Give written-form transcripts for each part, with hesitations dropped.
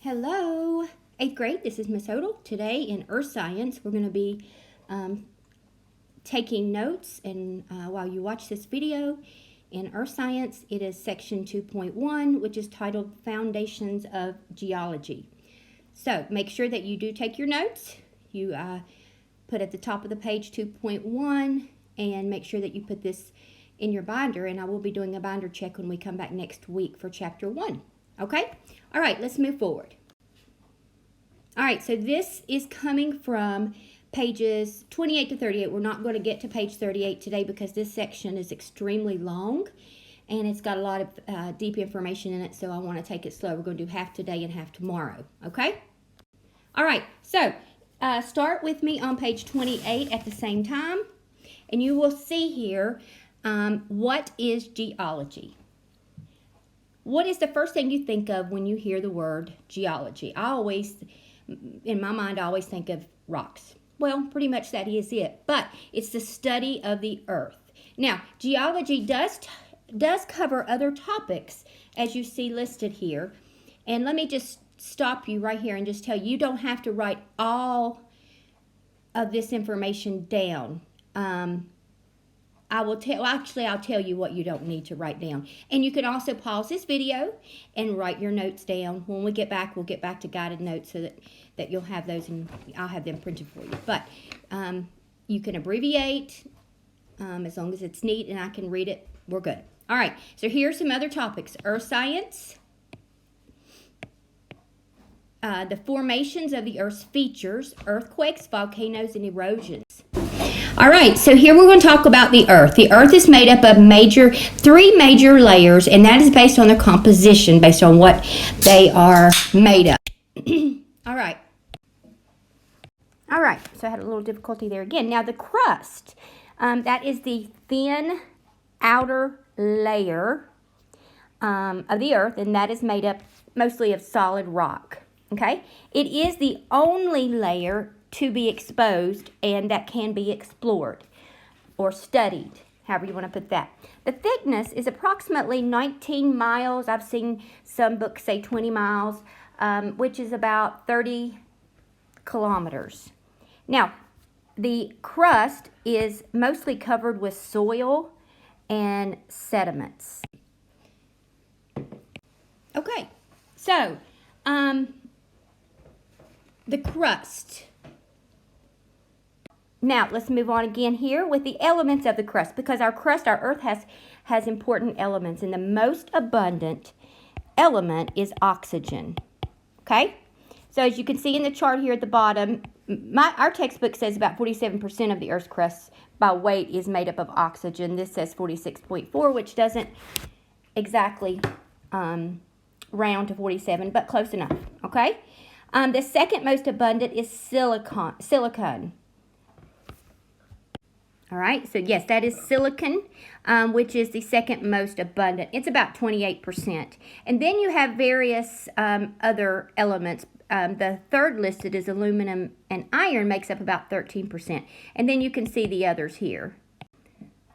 Hello, 8th grade, this is Miss Hodel. Today in Earth Science, we're going to be taking notes, and while you watch this video, in Earth Science, it is section 2.1, which is titled Foundations of Geology. So make sure that you do take your notes. You put at the top of the page 2.1, and make sure that you put this in your binder, and I will be doing a binder check when we come back next week for chapter 1. Okay? All right, let's move forward. All right, so this is coming from pages 28 to 38. We're not going to get to page 38 today because this section is extremely long and it's got a lot of deep information in it, so I want to take it slow. We're going to do half today and half tomorrow, okay? All right, so start with me on page 28 at the same time, and you will see here what is geology. What is the first thing you think of when you hear the word geology? In my mind, I always think of rocks. Well, pretty much that is it, but it's the study of the earth. Now, geology does cover other topics, as you see listed here. And let me just stop you right here and just tell you, you don't have to write all of this information down. I'll tell you what you don't need to write down. And you can also pause this video and write your notes down. When we get back, we'll get back to guided notes so that you'll have those, and I'll have them printed for you. But you can abbreviate as long as it's neat and I can read it. We're good. All right, so here's some other topics. Earth science, the formations of the Earth's features, earthquakes, volcanoes, and erosions. All right, so here we're going to talk about the Earth. The Earth is made up of three major layers, and that is based on their composition, based on what they are made of. All right. All right, so I had a little difficulty there again. Now, the crust, that is the thin outer layer of the Earth, and that is made up mostly of solid rock. Okay? It is the only layer to be exposed and that can be explored or studied, however you want to put that. The thickness is approximately 19 miles. I've seen some books say 20 miles, which is about 30 kilometers. Now, the crust is mostly covered with soil and sediments. Okay, so the crust. Now, let's move on again here with the elements of the crust, because our Earth has important elements, and the most abundant element is oxygen. Okay? So as you can see in the chart here at the bottom, our textbook says about 47% of the Earth's crust by weight is made up of oxygen. This says 46.4, which doesn't exactly round to 47, but close enough. Okay? The second most abundant is silicon. All right, so yes, that is silicon, which is the second most abundant. It's about 28%. And then you have various other elements. The third listed is aluminum, and iron makes up about 13%. And then you can see the others here.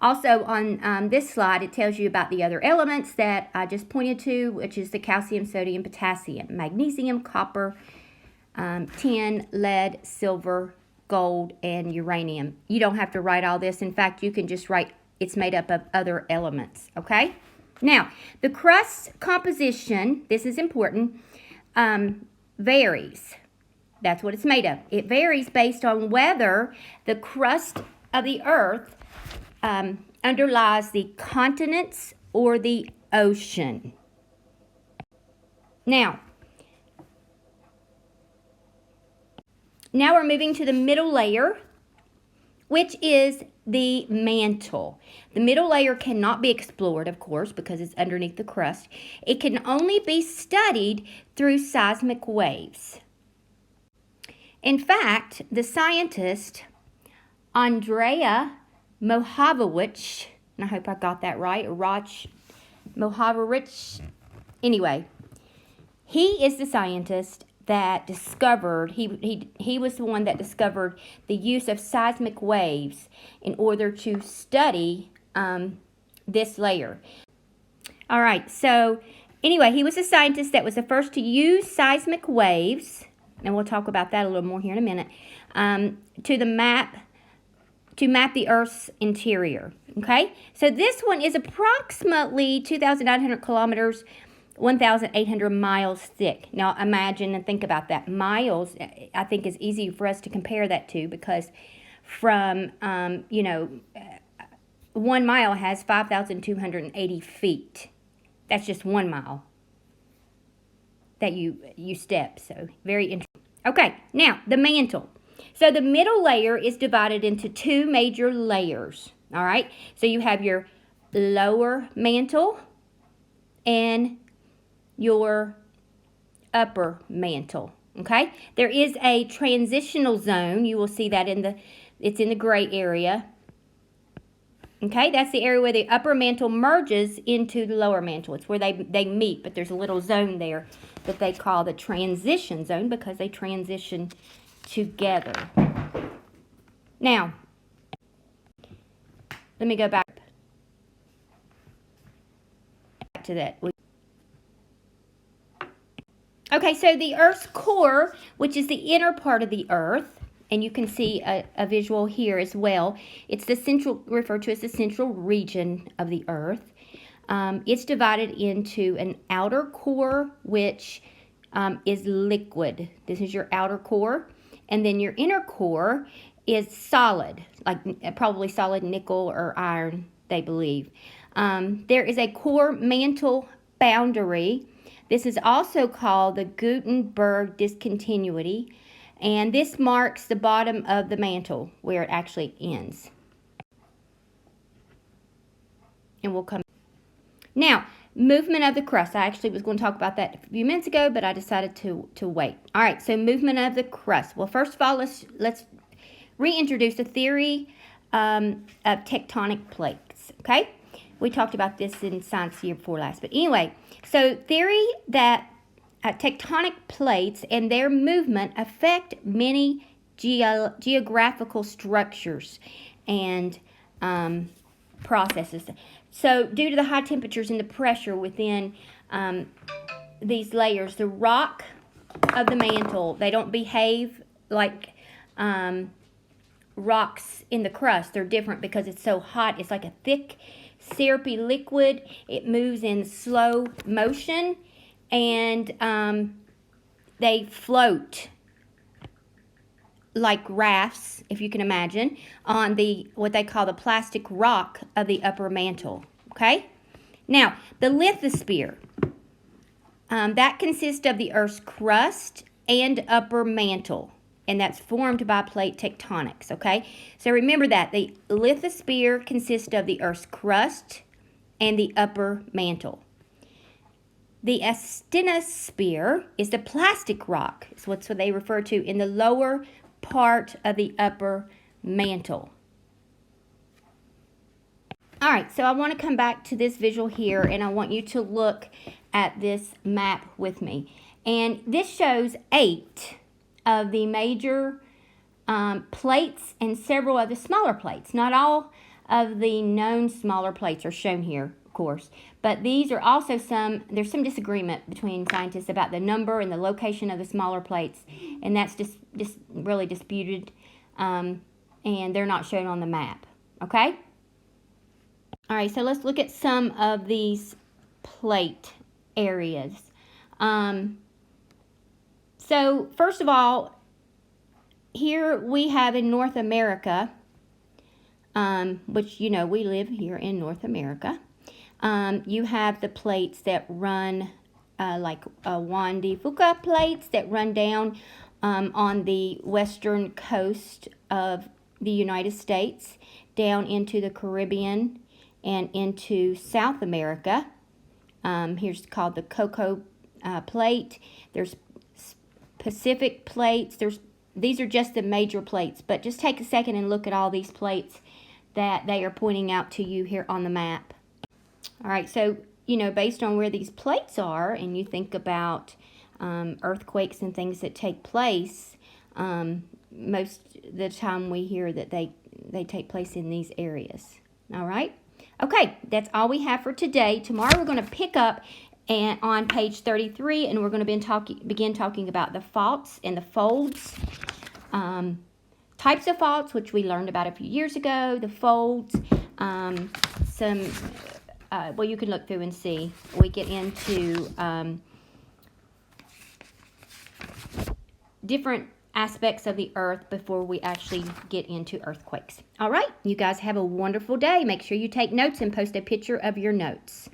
Also on this slide, it tells you about the other elements that I just pointed to, which is the calcium, sodium, potassium, magnesium, copper, tin, lead, silver, gold, and uranium. You don't have to write all this. In fact, you can just write it's made up of other elements, okay? Now, the crust composition, this is important, varies. That's what it's made of. It varies based on whether the crust of the Earth underlies the continents or the ocean. Now we're moving to the middle layer, which is the mantle. The middle layer cannot be explored, of course, because it's underneath the crust. It can only be studied through seismic waves. In fact, the scientist Andrea Mohavovich, and I hope I got that right, Mohavovich, anyway, he is the scientist that discovered, he was the one that discovered the use of seismic waves in order to study this layer. All right, so Anyway, he was a scientist that was the first to use seismic waves, and we'll talk about that a little more here in a minute, to map the Earth's interior. Okay, so this one is approximately 2,900 kilometers, 1,800 miles thick. Now imagine and think about that. Miles, I think, is easy for us to compare that to, because from 1 mile has 5,280 feet. That's just 1 mile that you step. So very interesting. Okay, now the mantle. So the middle layer is divided into 2 major layers. All right, so you have your lower mantle and your upper mantle. Okay, there is a transitional zone. You will see that it's in the gray area. Okay, that's the area where the upper mantle merges into the lower mantle. It's where they meet, but there's a little zone there that they call the transition zone, because they transition together. Now, let me go back to that. Okay, so the Earth's core, which is the inner part of the Earth, and you can see a visual here as well. It's referred to as the central region of the Earth. It's divided into an outer core, which is liquid. This is your outer core. And then your inner core is solid, like probably solid nickel or iron, they believe. There is a core mantle boundary. This is also called the Gutenberg discontinuity. And this marks the bottom of the mantle where it actually ends. And we'll come. Now, movement of the crust. I actually was going to talk about that a few minutes ago, but I decided to wait. All right, so movement of the crust. Well, first of all, let's reintroduce the theory of tectonic plates, okay? We talked about this in science year before last. But anyway, so theory that tectonic plates and their movement affect many geographical structures and processes. So due to the high temperatures and the pressure within these layers, the rock of the mantle, they don't behave like rocks in the crust. They're different because it's so hot. It's like a thick, syrupy liquid. It moves in slow motion. And they float like rafts, if you can imagine, on what they call the plastic rock of the upper mantle. Okay? Now, the lithosphere, that consists of the Earth's crust and upper mantle, and that's formed by plate tectonics. Okay? So remember that the lithosphere consists of the Earth's crust and the upper mantle. The asthenosphere is the plastic rock. It's what they refer to in the lower part of the upper mantle. All right, so I want to come back to this visual here, and I want you to look at this map with me. And this shows 8 of the major plates and several of the smaller plates. Not all of the known smaller plates are shown here, of course, but these are also there's some disagreement between scientists about the number and the location of the smaller plates, and that's just really disputed, and they're not shown on the map, okay? All right, so let's look at some of these plate areas. So first of all, here we have in North America, which, you know, we live here in North America. You have the plates that run like Juan de Fuca plates that run down on the western coast of the United States, down into the Caribbean and into South America. Here's called the Cocoa plate. There's Pacific plates. These are just the major plates, but just take a second and look at all these plates that they are pointing out to you here on the map. All right, so, you know, based on where these plates are, and you think about earthquakes and things that take place, most of the time we hear that they take place in these areas. All right? Okay, that's all we have for today. Tomorrow we're going to pick up and on page 33, and we're going to begin talking about the faults and the folds. Types of faults, which we learned about a few years ago, the folds, well, you can look through and see. We get into different aspects of the earth before we actually get into earthquakes. All right, you guys have a wonderful day. Make sure you take notes and post a picture of your notes.